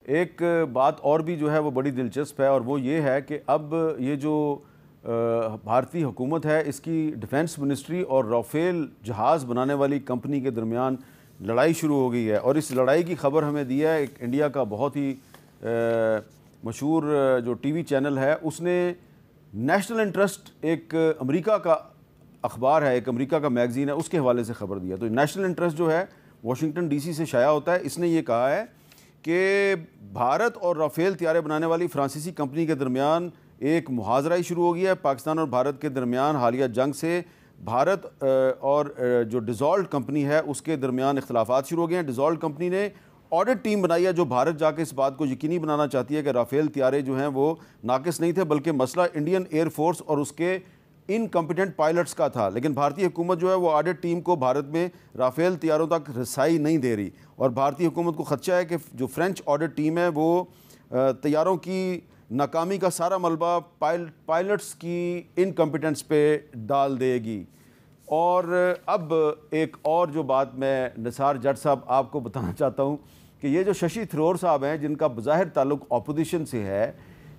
एक बात और भी जो है वो बड़ी दिलचस्प है, और वो ये है कि अब ये जो भारतीय हुकूमत है, इसकी डिफेंस मिनिस्ट्री और राफेल जहाज़ बनाने वाली कंपनी के दरमियान लड़ाई शुरू हो गई है। और इस लड़ाई की खबर हमें दी है एक इंडिया का बहुत ही मशहूर जो टीवी चैनल है, उसने नेशनल इंटरेस्ट, एक अमेरिका का अखबार है, एक अमेरिका का मैगज़ीन है, उसके हवाले से ख़बर दिया। तो नेशनल इंटरेस्ट जो है वाशिंगटन डीसी से शाया होता है। इसने ये कहा है कि भारत और राफेल तैयारे बनाने वाली फ्रांसीसी कंपनी के दरमियान एक मुहाजरा शुरू हो गया है। पाकिस्तान और भारत के दरमियान हालिया जंग से भारत और जो डिज़ॉल्ट कंपनी है उसके दरमियान इख्तलाफात शुरू हो गए हैं। डिज़ॉल्ट कंपनी ने ऑडिट टीम बनाई है जो भारत जाके इस बात को यकीनी बनाना चाहती है कि राफेल तैयारे जो हैं वो नाकिस नहीं थे, बल्कि मसला इंडियन एयरफोर्स और उसके इनकम्पिटेंट पायलट्स का था। लेकिन भारतीय हुकूमत जो है वो ऑडिट टीम को भारत में राफेल तैयारों तक रसाई नहीं दे रही, और भारतीय हुकूमत को खदशा है कि जो फ्रेंच ऑडिट टीम है वो तैयारों की नाकामी का सारा मलबा पायलट्स की इनकम्पिटेंस पे डाल देगी। और अब एक और जो बात मैं निसार जट साहब आपको बताना चाहता हूँ कि ये जो शशि थरूर साहब हैं, जिनका बज़ाहिर ताल्लुक़ अपोजिशन से है,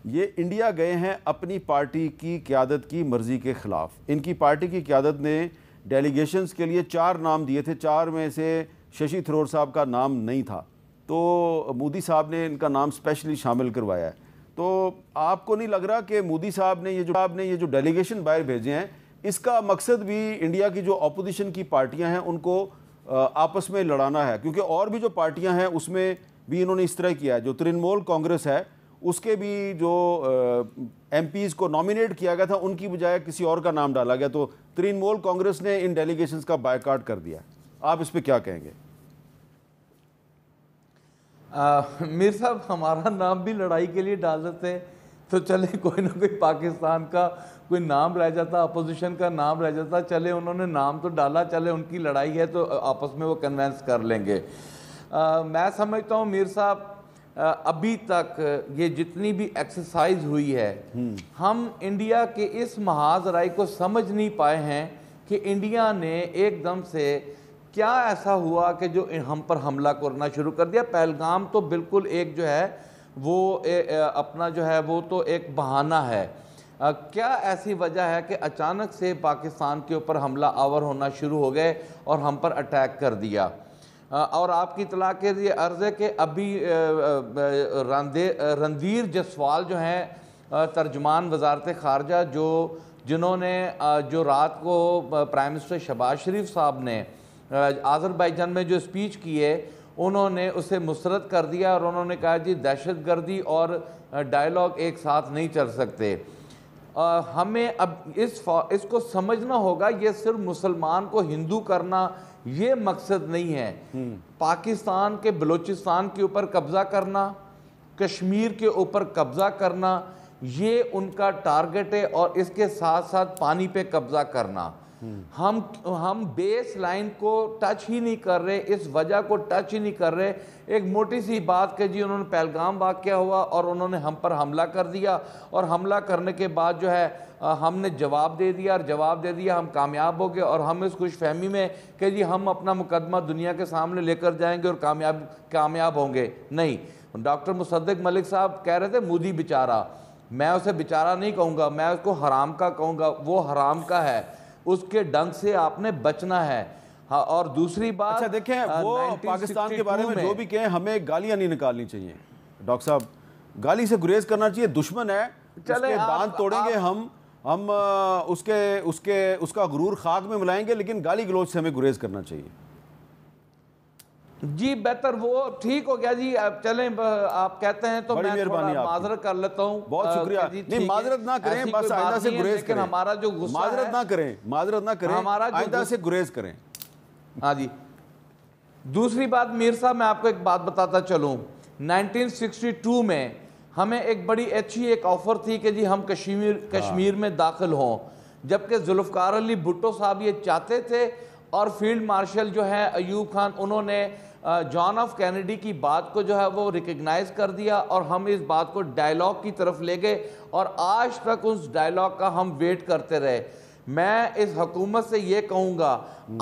ये इंडिया गए हैं अपनी पार्टी की क़यादत की मर्ज़ी के ख़िलाफ़। इनकी पार्टी की क़यादत ने डेलीगेशंस के लिए 4 नाम दिए थे, 4 में से शशि थरूर साहब का नाम नहीं था, तो मोदी साहब ने इनका नाम स्पेशली शामिल करवाया है। तो आपको नहीं लग रहा कि मोदी साहब ने ये जो डेलीगेशन बाहर भेजे हैं, इसका मकसद भी इंडिया की जो अपोजिशन की पार्टियां हैं उनको आपस में लड़ाना है? क्योंकि और भी जो पार्टियां हैं उसमें भी इन्होंने इस तरह किया है। जो तृणमूल कांग्रेस है उसके भी जो एमपीज़ को नॉमिनेट किया गया था, उनकी बजाय किसी और का नाम डाला गया, तो तृणमूल कांग्रेस ने इन डेलीगेशंस का बायकॉट कर दिया। आप इस पर क्या कहेंगे? मीर साहब, हमारा नाम भी लड़ाई के लिए डाल देते तो चले, कोई ना कोई पाकिस्तान का कोई नाम रह जाता, अपोजिशन का नाम रह जाता। चले, उन्होंने नाम तो डाला, चले उनकी लड़ाई है तो आपस में वो कन्वेंस कर लेंगे। मैं समझता हूँ मीर साहब, अभी तक ये जितनी भी एक्सरसाइज हुई है, हम इंडिया के इस महाजराई को समझ नहीं पाए हैं कि इंडिया ने एकदम से क्या ऐसा हुआ कि जो हम पर हमला करना शुरू कर दिया। पहलगाम तो बिल्कुल एक जो है वो अपना जो है वो तो एक बहाना है। क्या ऐसी वजह है कि अचानक से पाकिस्तान के ऊपर हमला आवर होना शुरू हो गए और हम पर अटैक कर दिया? और आपकी इतला के लिए अर्ज़ है कि अभी रणधीर जसवाल जो हैं तर्जुमान वजारत ख़ारजा, जिन्होंने जो रात को प्राइम मिनिस्टर शहबाज शरीफ साहब ने आज़रबाईजान में जो स्पीच की है, उन्होंने उसे मुस्तरद कर दिया और उन्होंने कहा जी दहशतगर्दी और डायलॉग एक साथ नहीं चल सकते। हमें अब इसको समझना होगा, ये सिर्फ मुसलमान को हिंदू करना ये मकसद नहीं है। पाकिस्तान के बलूचिस्तान के ऊपर कब्ज़ा करना, कश्मीर के ऊपर कब्ज़ा करना, ये उनका टारगेट है, और इसके साथ साथ पानी पे कब्ज़ा करना। हम बेस लाइन को टच ही नहीं कर रहे, इस वजह को टच ही नहीं कर रहे। एक मोटी सी बात कि जी उन्होंने पहलगाम वाक़या हुआ और उन्होंने हम पर हमला कर दिया, और हमला करने के बाद जो है हमने जवाब दे दिया, और जवाब दे दिया, हम कामयाब हो गए, और हम इस खुशफहमी में कि जी हम अपना मुकदमा दुनिया के सामने लेकर जाएंगे और कामयाब होंगे। नहीं, डॉक्टर मुसद्दिक मलिक साहब कह रहे थे मोदी बेचारा, मैं उसे बेचारा नहीं कहूँगा, मैं उसको हराम का कहूँगा। वो हराम का है, उसके डंग से आपने बचना है। हाँ, और दूसरी बात, अच्छा देखें, वो पाकिस्तान के बारे में जो भी कहें, हमें गालियां नहीं निकालनी चाहिए डॉक्टर साहब। गाली से गुरेज करना चाहिए। दुश्मन है, चले दांत तोड़ेंगे हम उसका गुरूर खाक में मिलाएंगे, लेकिन गाली गलौज से हमें गुरेज करना चाहिए। जी बेहतर, वो ठीक हो गया जी। अब चलें, आप कहते हैं तो मैं थोड़ा माजरत कर लेता हूँ। बहुत शुक्रिया। नहीं, माजरत ना करें, बस आइंदा से गुरेज करें। हमारा जो गुस्सा है, माजरत ना करें, हमारा आइंदा से गुरेज करें। हाँ जी। दूसरी बात मीर साहब, मैं आपको एक बात बताता चलूँ। 1962 में हमें एक बड़ी अच्छी एक ऑफर थी कि जी हम कश्मीर में दाखिल हों, जबकि जुल्फ़िकार अली भुट्टो साहब ये चाहते थे, और फील्ड मार्शल जो है अयूब खान, उन्होंने जॉन ऑफ कैनेडी की बात को जो है वो रिकग्नाइज कर दिया, और हम इस बात को डायलॉग की तरफ ले गए, और आज तक उस डायलॉग का हम वेट करते रहे। मैं इस हुकूमत से ये कहूँगा,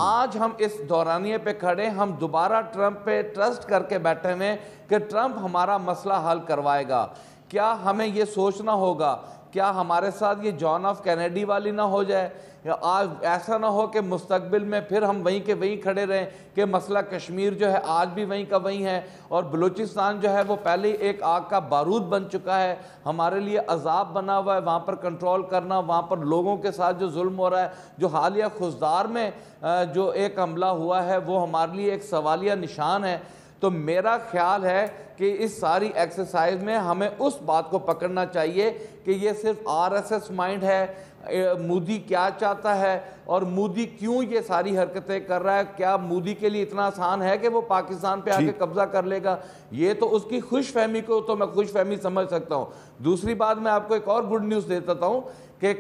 आज हम इस दौरानिए पे खड़े, हम दोबारा ट्रंप पे ट्रस्ट करके बैठे हुए कि ट्रंप हमारा मसला हल करवाएगा। क्या हमें ये सोचना होगा, क्या हमारे साथ ये जॉन ऑफ कैनेडी वाली ना हो जाए, या आज ऐसा ना हो कि मुस्तकबिल में फिर हम वहीं के वहीं खड़े रहें कि मसला कश्मीर जो है आज भी वहीं का वहीं है, और बलूचिस्तान जो है वो पहले ही एक आग का बारूद बन चुका है, हमारे लिए अजाब बना हुआ है वहाँ पर कंट्रोल करना, वहाँ पर लोगों के साथ जो जुल्म हो रहा है, जो हालिया खुजदार में जो एक हमला हुआ है वो हमारे लिए एक सवालिया निशान है। तो मेरा ख्याल है कि इस सारी एक्सरसाइज में हमें उस बात को पकड़ना चाहिए कि ये सिर्फ आरएसएस माइंड है, मोदी क्या चाहता है और मोदी क्यों ये सारी हरकतें कर रहा है। क्या मोदी के लिए इतना आसान है कि वो पाकिस्तान पे आके कब्जा कर लेगा? ये तो उसकी खुशफहमी को तो मैं खुशफहमी समझ सकता हूँ। दूसरी बात, मैं आपको एक और गुड न्यूज़ देता हूँ कि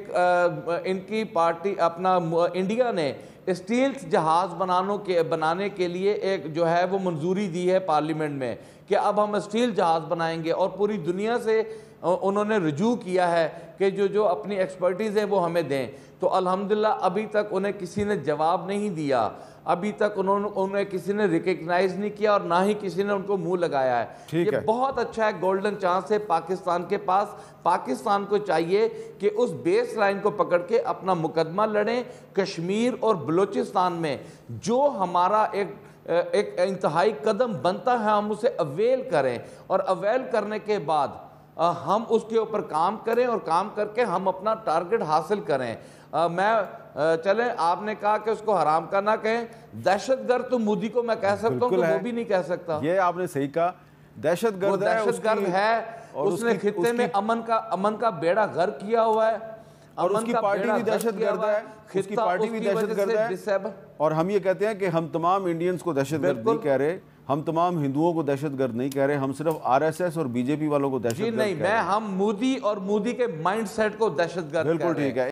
इनकी पार्टी अपना इंडिया ने स्टील जहाज बनाने के लिए एक जो है वो मंजूरी दी है पार्लियामेंट में कि अब हम स्टील जहाज बनाएंगे, और पूरी दुनिया से उन्होंने रुजू किया है कि जो अपनी एक्सपर्टीज़ है वो हमें दें। तो अल्हम्दुलिल्लाह अभी तक उन्हें किसी ने जवाब नहीं दिया, अभी तक उन्हें किसी ने रिकग्नाइज नहीं किया और ना ही किसी ने उनको मुंह लगाया है। ये बहुत अच्छा है, गोल्डन चांस है पाकिस्तान के पास। पाकिस्तान को चाहिए कि उस बेस लाइन को पकड़ के अपना मुकदमा लड़ें। कश्मीर और बलूचिस्तान में जो हमारा एक इंतहाई कदम बनता है हम उसे अवेल करें, और अवेल करने के बाद हम उसके ऊपर काम करें और काम करके हम अपना टारगेट हासिल करें। चलें, आपने कहा कि उसको हराम का ना कहें, दहशतगर्द तो मोदी को मैं कह सकता हूँ, तो वो भी नहीं कह सकता। ये आपने सही कहा, दहशतगर्द है, उसने खित्ते में अमन का बेड़ा गर्क किया हुआ है, और उसकी पार्टी भी दहशतगर्द है, उसकी पार्टी भी दहशतगर्द है। और हम ये कहते हैं कि हम तमाम इंडियंस को दहशतगर्द नहीं कह रहे, हम तमाम हिंदुओं को दहशतगर्द नहीं कह रहे, हम सिर्फ आरएसएस और बीजेपी वालों को दहशतगर्द नहीं, हम मोदी और मोदी के माइंडसेट को दहशतगर्द। बिल्कुल ठीक है।